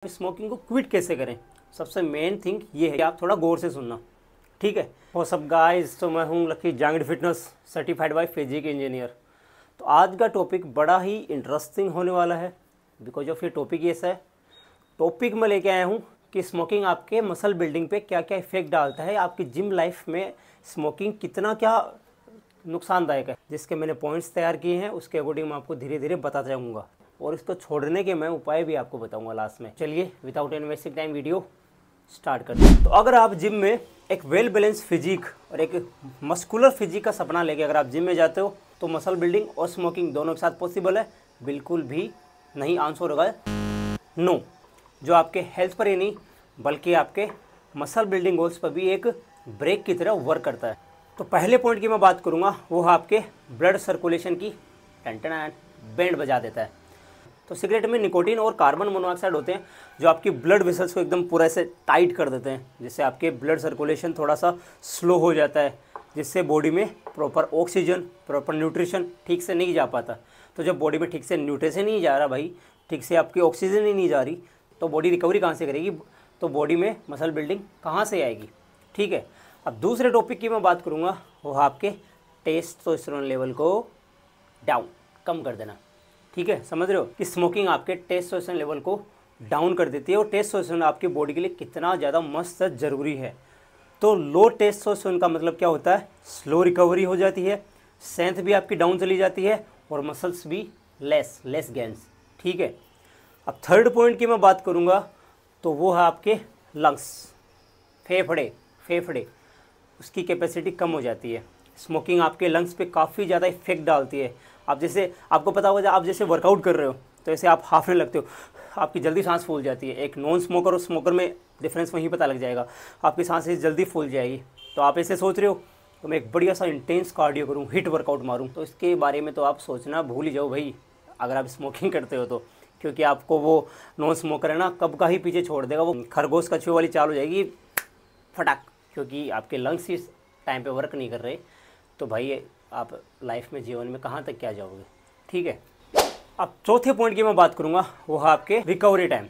Smoking को quit कैसे करें। सबसे मेन थिंग ये है कि आप थोड़ा गौर से सुनना, ठीक है। वो सब गाइस, तो मैं हूँ Lucky Jangar fitness certified by physique engineer. तो आज का टॉपिक बड़ा ही इंटरेस्टिंग होने वाला है बिकॉज ऑफ ये टॉपिक ऐसा है। टॉपिक मैं लेके आया हूँ कि स्मोकिंग आपके मसल बिल्डिंग पे क्या क्या इफेक्ट डालता है, आपकी जिम लाइफ में स्मोकिंग कितना क्या नुकसानदायक है। जिसके मैंने पॉइंट्स तैयार किए हैं उसके अकॉर्डिंग मैं आपको धीरे धीरे बताता जाऊँगा और इसको छोड़ने के मैं उपाय भी आपको बताऊंगा लास्ट में। चलिए without any wasting time video start करते हैं। तो अगर आप जिम में एक वेल बैलेंस फिजिक और एक मस्कुलर फिजिक का सपना लेके अगर आप जिम में जाते हो तो मसल बिल्डिंग और स्मोकिंग दोनों के साथ पॉसिबल है? बिल्कुल भी नहीं। आंसर होगा नो। जो आपके हेल्थ पर ही नहीं बल्कि आपके मसल बिल्डिंग गोल्स पर भी एक ब्रेक की तरह वर्क करता है। तो पहले पॉइंट की मैं बात करूँगा वो है आपके ब्लड सर्कुलेशन की टन बैंड बजा देता है। तो सिगरेट में निकोटीन और कार्बन मोनोऑक्साइड होते हैं जो आपकी ब्लड वेसल्स को एकदम पूरा ऐसे टाइट कर देते हैं, जिससे आपके ब्लड सर्कुलेशन थोड़ा सा स्लो हो जाता है, जिससे बॉडी में प्रॉपर ऑक्सीजन प्रॉपर न्यूट्रिशन ठीक से नहीं जा पाता। तो जब बॉडी में ठीक से न्यूट्रिशन नहीं जा रहा भाई, ठीक से आपकी ऑक्सीजन ही नहीं जा रही, तो बॉडी रिकवरी कहाँ से करेगी? तो बॉडी में मसल बिल्डिंग कहाँ से आएगी? ठीक है। अब दूसरे टॉपिक की मैं बात करूँगा वो आपके टेस्टोस्टेरोन लेवल को डाउन कम कर देना। ठीक है, समझ रहे हो कि स्मोकिंग आपके टेस्टोस्टेरोन लेवल को डाउन कर देती है और टेस्टोस्टेरोन आपकी बॉडी के लिए कितना ज़्यादा मस्त ज़रूरी है। तो लो टेस्टोस्टेरोन का मतलब क्या होता है? स्लो रिकवरी हो जाती है, स्ट्रेंथ भी आपकी डाउन चली जाती है और मसल्स भी लेस गेन्स। ठीक है। अब थर्ड पॉइंट की मैं बात करूँगा तो वो है आपके लंग्स, फेफड़े उसकी कैपेसिटी कम हो जाती है। स्मोकिंग आपके लंग्स पे काफ़ी ज़्यादा इफेक्ट डालती है। आप जैसे आपको पता होगा आप जैसे वर्कआउट कर रहे हो तो ऐसे आप हाफने लगते हो, आपकी जल्दी सांस फूल जाती है। एक नॉन स्मोकर और स्मोकर में डिफरेंस वहीं पता लग जाएगा, आपकी सांसें जल्दी फूल जाएगी। तो आप ऐसे सोच रहे हो तो मैं एक बढ़िया सा इंटेंस कार्डियो करूँ, हिट वर्कआउट मारूँ, तो इसके बारे में तो आप सोचना भूल ही जाओ भाई अगर आप स्मोकिंग करते हो तो। क्योंकि आपको वो नॉन स्मोकर है ना कब का ही पीछे छोड़ देगा, वो खरगोश कछुए वाली चाल हो जाएगी फटाक, क्योंकि आपके लंग्स इस टाइम पे वर्क नहीं कर रहे। तो भाई आप लाइफ में जीवन में कहाँ तक क्या जाओगे। ठीक है। अब चौथे पॉइंट की मैं बात करूँगा वो है आपके रिकवरी टाइम।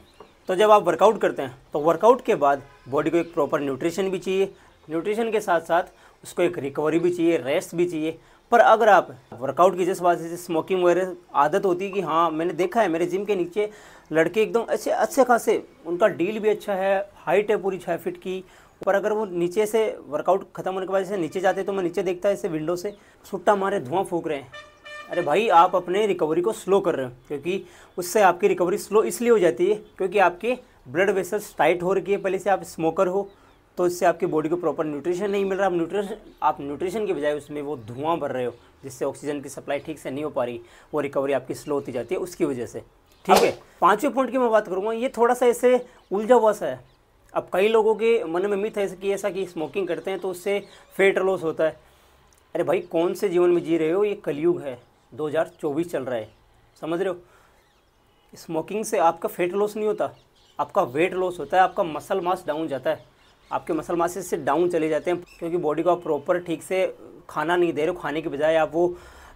तो जब आप वर्कआउट करते हैं तो वर्कआउट के बाद बॉडी को एक प्रॉपर न्यूट्रिशन भी चाहिए, न्यूट्रिशन के साथ साथ उसको एक रिकवरी भी चाहिए, रेस्ट भी चाहिए। पर अगर आप वर्कआउट की जिस बात से स्मोकिंग वगैरह आदत होती है कि हाँ मैंने देखा है मेरे जिम के नीचे लड़के एकदम अच्छे खासे, उनका डील भी अच्छा है, हाइट है पूरी 6 फीट की, पर अगर वो नीचे से वर्कआउट खत्म होने के बाद जैसे नीचे जाते तो मैं नीचे देखता है ऐसे विंडो से सुट्टा मारे धुआं फूक रहे हैं। अरे भाई आप अपने रिकवरी को स्लो कर रहे हो, क्योंकि उससे आपकी रिकवरी स्लो इसलिए हो जाती है क्योंकि आपके ब्लड वेसल्स टाइट हो रखी है, पहले से आप स्मोकर हो, तो इससे आपकी बॉडी को प्रॉपर न्यूट्रिशन नहीं मिल रहा। आप न्यूट्रिशन की बजाय उसमें वो धुआं भर रहे हो, जिससे ऑक्सीजन की सप्लाई ठीक से नहीं हो पा रही, वो रिकवरी आपकी स्लो होती जाती है उसकी वजह से। ठीक है। पाँचवें पॉइंट की मैं बात करूँगा, ये थोड़ा सा ऐसे उलझा हुआ सा है। अब कई लोगों के मन में मिथ है ऐसा कि स्मोकिंग करते हैं तो उससे फेट लॉस होता है। अरे भाई कौन से जीवन में जी रहे हो? ये कलयुग है, 2024 चल रहा है, समझ रहे हो। स्मोकिंग से आपका फेट लॉस नहीं होता, आपका वेट लॉस होता है, आपका मसल मास डाउन जाता है, आपके मसल मास से डाउन चले जाते हैं क्योंकि बॉडी को आप प्रॉपर ठीक से खाना नहीं दे रहे हो, खाने के बजाय आप वो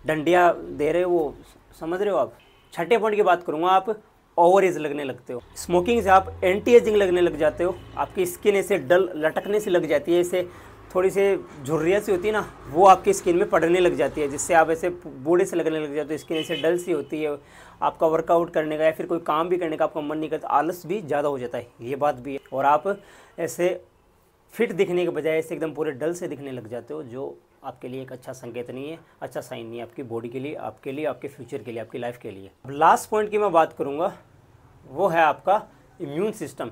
डंडियाँ दे रहे हो, वो समझ रहे हो आप। छठे पॉइंट की बात करूँगा, आप ओवर एज लगने लगते हो। स्मोकिंग से आप एंटी एजिंग लगने लग जाते हो, आपकी स्किन ऐसे डल लटकने से लग जाती है, ऐसे थोड़ी सी झुर्रियाँ सी होती है ना, वो आपकी स्किन में पड़ने लग जाती है, जिससे आप ऐसे बूढ़े से लगने लग जाते हो। स्किन ऐसे डल सी होती है, आपका वर्कआउट करने का या फिर कोई काम भी करने का आपका मन नहीं करता, आलस भी ज़्यादा हो जाता है, ये बात भी है। और आप ऐसे फिट दिखने के बजाय ऐसे एकदम पूरे डल से दिखने लग जाते हो, जो आपके लिए एक अच्छा संकेत नहीं है, अच्छा साइन नहीं है आपकी बॉडी के लिए, आपके फ्यूचर के लिए, आपकी लाइफ के लिए। अब लास्ट पॉइंट की मैं बात करूँगा वो है आपका इम्यून सिस्टम।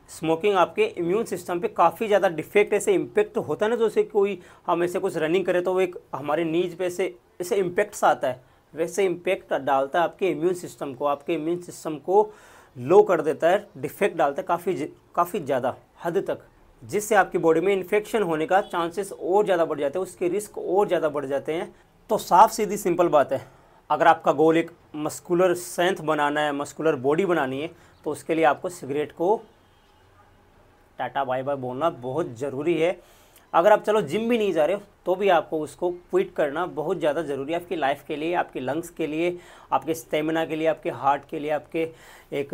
स्मोकिंग आपके इम्यून सिस्टम पे काफ़ी ज़्यादा डिफेक्ट ऐसे इम्पेक्ट होता है ना, जैसे कोई हम ऐसे कुछ रनिंग करें तो वो एक हमारे नीज पे ऐसे इम्पेक्ट्स आता है, वैसे इम्पेक्ट डालता है आपके इम्यून सिस्टम को, आपके इम्यून सिस्टम को लो कर देता है, डिफेक्ट डालता है काफ़ी ज़्यादा हद तक, जिससे आपकी बॉडी में इन्फेक्शन होने का चांसेस और ज़्यादा बढ़ जाते हैं, उसके रिस्क और ज़्यादा बढ़ जाते हैं। तो साफ सीधी सिंपल बात है, अगर आपका गोल एक मस्कुलर स्ट्रेंथ बनाना है, मस्कुलर बॉडी बनानी है, तो उसके लिए आपको सिगरेट को टाटा बाय बाय बोलना बहुत ज़रूरी है। अगर आप चलो जिम भी नहीं जा रहे हो तो भी आपको उसको क्विट करना बहुत ज़्यादा ज़रूरी है आपकी लाइफ के लिए, आपके लंग्स के लिए, आपके स्टेमिना के लिए, आपके हार्ट के लिए, आपके एक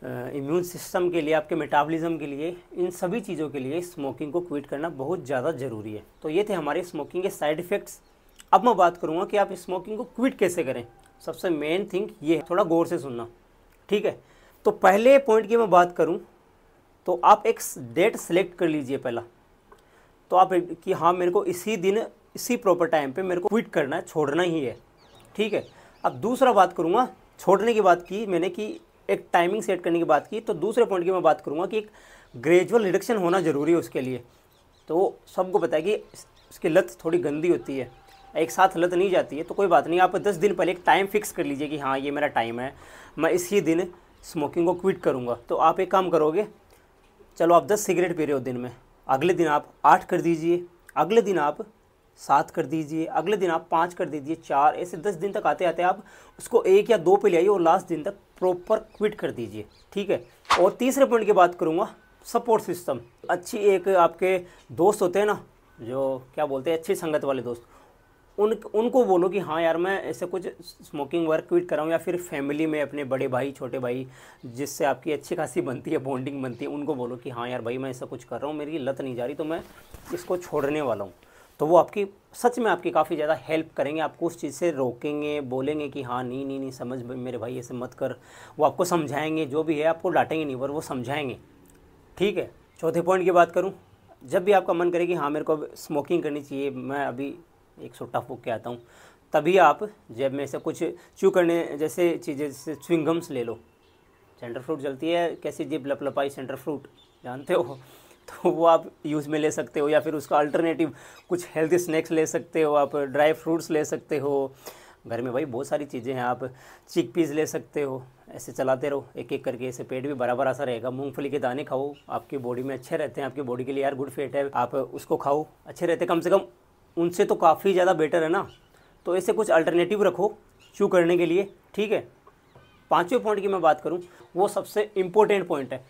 इम्यून सिस्टम के लिए, आपके मेटाबॉलिज्म के लिए, इन सभी चीज़ों के लिए स्मोकिंग को क्विट करना बहुत ज़्यादा ज़रूरी है। तो ये थे हमारे स्मोकिंग के साइड इफ़ेक्ट्स। अब मैं बात करूँगा कि आप स्मोकिंग को क्विट कैसे करें। सबसे मेन थिंग ये है, थोड़ा गौर से सुनना, ठीक है। तो पहले पॉइंट की मैं बात करूँ तो आप एक डेट सेलेक्ट कर लीजिए पहला। तो आप कि हाँ, मेरे को इसी दिन इसी प्रॉपर टाइम पे मेरे को क्विट करना है, छोड़ना ही है, ठीक है। अब दूसरा बात करूँगा, छोड़ने की बात की मैंने कि एक टाइमिंग सेट करने की बात की, तो दूसरे पॉइंट की मैं बात करूँगा कि एक ग्रेजुअल रिडक्शन होना ज़रूरी है उसके लिए। तो सबको पता है कि उसकी लत थोड़ी गंदी होती है, एक साथ लत नहीं जाती है। तो कोई बात नहीं, आप 10 दिन पहले एक टाइम फिक्स कर लीजिए कि हाँ, ये मेरा टाइम है, मैं इसी दिन स्मोकिंग को क्विट करूँगा। तो आप एक काम करोगे, चलो आप 10 सिगरेट पी रहे हो दिन में, अगले दिन आप 8 कर दीजिए, अगले दिन आप 7 कर दीजिए, अगले दिन आप 5 कर दीजिए, 4, ऐसे 10 दिन तक आते आते आप उसको 1 या 2 पे ले आइए और लास्ट दिन तक प्रॉपर क्विट कर दीजिए, ठीक है। और तीसरे पॉइंट की बात करूँगा, सपोर्ट सिस्टम। अच्छी एक आपके दोस्त होते हैं ना, जो क्या बोलते हैं, अच्छी संगत वाले दोस्त, उनको बोलो कि हाँ यार, मैं ऐसे कुछ स्मोकिंग वर्क क्विट कर रहा हूँ। या फिर फैमिली में अपने बड़े भाई, छोटे भाई, जिससे आपकी अच्छी खासी बनती है, बॉन्डिंग बनती है, उनको बोलो कि हाँ यार भाई, मैं ऐसा कुछ कर रहा हूँ, मेरी लत नहीं जा रही, तो मैं इसको छोड़ने वाला हूँ। तो वो आपकी सच में आपकी काफ़ी ज़्यादा हेल्प करेंगे, आपको उस चीज़ से रोकेंगे, बोलेंगे कि हाँ नहीं नहीं नहीं, समझ मेरे भाई, ऐसे मत कर। वो आपको समझाएंगे, जो भी है, आपको डांटेंगे नहीं, पर वो समझाएंगे, ठीक है। चौथे पॉइंट की बात करूँ, जब भी आपका मन करे कि हाँ मेरे को अब स्मोकिंग करनी चाहिए, मैं अभी एक सुट्टा फूक के आता हूँ, तभी आप जब में से कुछ च्यू करने जैसे चीज़ें, जैसे च्युइंगम्स ले लो। सेंटर फ्रूट जलती है, कैसी जीभ लपलपाई सेंटर फ्रूट, जानते हो, तो वो आप यूज़ में ले सकते हो। या फिर उसका अल्टरनेटिव कुछ हेल्दी स्नैक्स ले सकते हो, आप ड्राई फ्रूट्स ले सकते हो। घर में भाई बहुत सारी चीज़ें हैं, आप चिक पीस ले सकते हो। ऐसे चलाते रहो एक एक करके, ऐसे पेट भी बराबर आसा रहेगा। मूंगफली के दाने खाओ, आपकी बॉडी में अच्छे रहते हैं, आपकी बॉडी के लिए यार गुड फैट है, आप उसको खाओ, अच्छे रहते, कम से कम उनसे तो काफ़ी ज़्यादा बेटर है ना। तो ऐसे कुछ अल्टरनेटिव रखो च्यू करने के लिए, ठीक है। पाँचवें पॉइंट की मैं बात करूं, वो सबसे इम्पोर्टेंट पॉइंट है।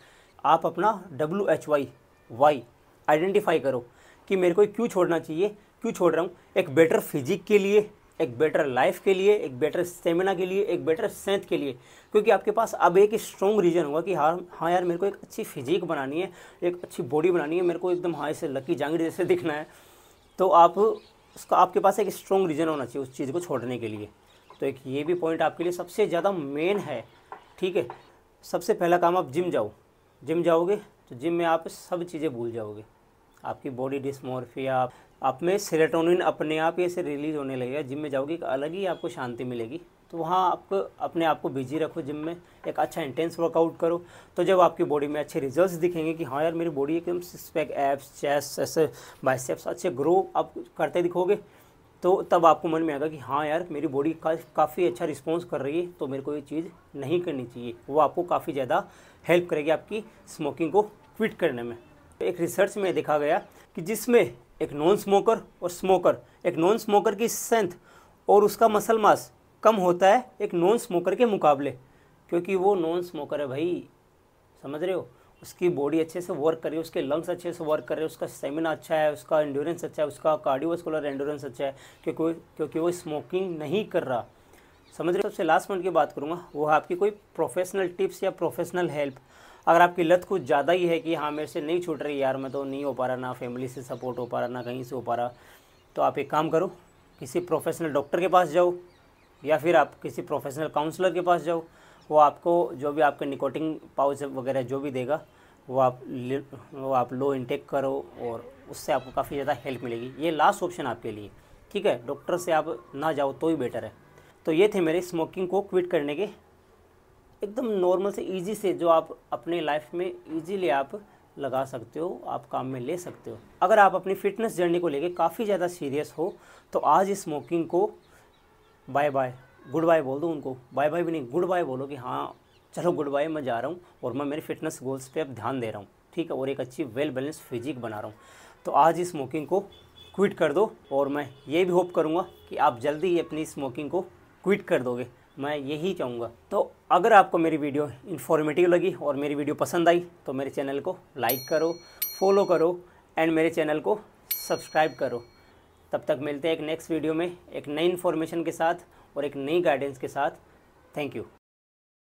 आप अपना WHY वाई आइडेंटिफाई करो कि मेरे को क्यों छोड़ना चाहिए, क्यों छोड़ रहा हूँ। एक बेटर फिजिक के लिए, एक बेटर लाइफ के लिए, एक बेटर स्टेमिना के लिए, एक बेटर स्ट्रेंथ के लिए। क्योंकि आपके पास अब एक स्ट्रॉन्ग रीजन होगा कि हाँ यार, मेरे को एक अच्छी फिजिक बनानी है, एक अच्छी बॉडी बनानी है, मेरे को एकदम हाँ ऐसे लकी जांगड़ जैसे दिखना है। तो आप उसका, आपके पास एक स्ट्रॉन्ग रीज़न होना चाहिए उस चीज़ को छोड़ने के लिए। तो एक ये भी पॉइंट आपके लिए सबसे ज़्यादा मेन है, ठीक है। सबसे पहला काम, आप जिम जाओ। जिम जाओगे तो जिम में आप सब चीज़ें भूल जाओगे, आपकी बॉडी डिस्मॉर्फिया, आप में सेरोटोनिन अपने आप ही ऐसे रिलीज़ होने लगेगा। जिम में जाओगे एक अलग ही आपको शांति मिलेगी। तो वहाँ आपको अपने आप को बिजी रखो, जिम में एक अच्छा इंटेंस वर्कआउट करो। तो जब आपकी बॉडी में अच्छे रिजल्ट्स दिखेंगे कि हाँ यार, मेरी बॉडी एकदम सिक्स पैक, एब्स, चेस्ट, ऐसे बाइसेप्स अच्छे ग्रो आप करते दिखोगे, तो तब आपको मन में आएगा कि हाँ यार, मेरी बॉडी काफ़ी अच्छा रिस्पॉन्स कर रही है, तो मेरे को ये चीज़ नहीं करनी चाहिए। वो आपको काफ़ी ज़्यादा हेल्प करेगी आपकी स्मोकिंग को क्विट करने में। एक रिसर्च में देखा गया कि जिसमें एक नॉन स्मोकर और स्मोकर, एक नॉन स्मोकर की स्ट्रेंथ और उसका मसल मास कम होता है एक नॉन स्मोकर के मुकाबले। क्योंकि वो नॉन स्मोकर है भाई, समझ रहे हो, उसकी बॉडी अच्छे से वर्क कर रही है, उसके लंग्स अच्छे से वर्क कर रहे हैं, उसका स्टेमिना अच्छा है, उसका एंड्योरेंस अच्छा है, उसका कार्डियोवास्कुलर एंड्योरेंस अच्छा है, क्योंकि वो स्मोकिंग नहीं कर रहा, समझ रहे हो। सबसे लास्ट पॉइंट की बात करूँगा, वो है आपकी कोई प्रोफेशनल टिप्स या प्रोफेशनल हेल्प। अगर आपकी लत कुछ ज़्यादा ही है कि हाँ मेरे से नहीं छूट रही यार, मैं तो नहीं हो पा रहा, ना फैमिली से सपोर्ट हो पा रहा, ना कहीं से हो पा रहा, तो आप एक काम करो, किसी प्रोफेशनल डॉक्टर के पास जाओ या फिर आप किसी प्रोफेशनल काउंसलर के पास जाओ। वो आपको जो भी आपके निकोटिन पाउच वगैरह जो भी देगा, वो आप लो इनटेक करो और उससे आपको काफ़ी ज़्यादा हेल्प मिलेगी। ये लास्ट ऑप्शन आपके लिए, ठीक है। डॉक्टर से आप ना जाओ तो ही बेटर है। तो ये थे मेरे स्मोकिंग को क्विट करने के एकदम नॉर्मल से इजी से, जो आप अपने लाइफ में इजीली आप लगा सकते हो, आप काम में ले सकते हो। अगर आप अपनी फिटनेस जर्नी को लेके काफ़ी ज़्यादा सीरियस हो, तो आज इस स्मोकिंग को बाय बाय, गुड बाय बोल दो उनको, बाय बाय भी नहीं, गुड बाय बोलो कि हाँ चलो गुड बाय, मैं जा रहा हूँ और मैं मेरे फिटनेस गोल्स पे अब ध्यान दे रहा हूँ, ठीक है, और एक अच्छी वेल बैलेंस फिजिक बना रहा हूँ। तो आज इस स्मोकिंग को क्विट कर दो और मैं ये भी होप करूँगा कि आप जल्दी ही अपनी स्मोकिंग को क्विट कर दोगे, मैं यही चाहूँगा। तो अगर आपको मेरी वीडियो इन्फॉर्मेटिव लगी और मेरी वीडियो पसंद आई तो मेरे चैनल को लाइक करो, फॉलो करो एंड मेरे चैनल को सब्सक्राइब करो। तब तक मिलते हैं एक नेक्स्ट वीडियो में एक नई इन्फॉर्मेशन के साथ और एक नई गाइडेंस के साथ। Thank you.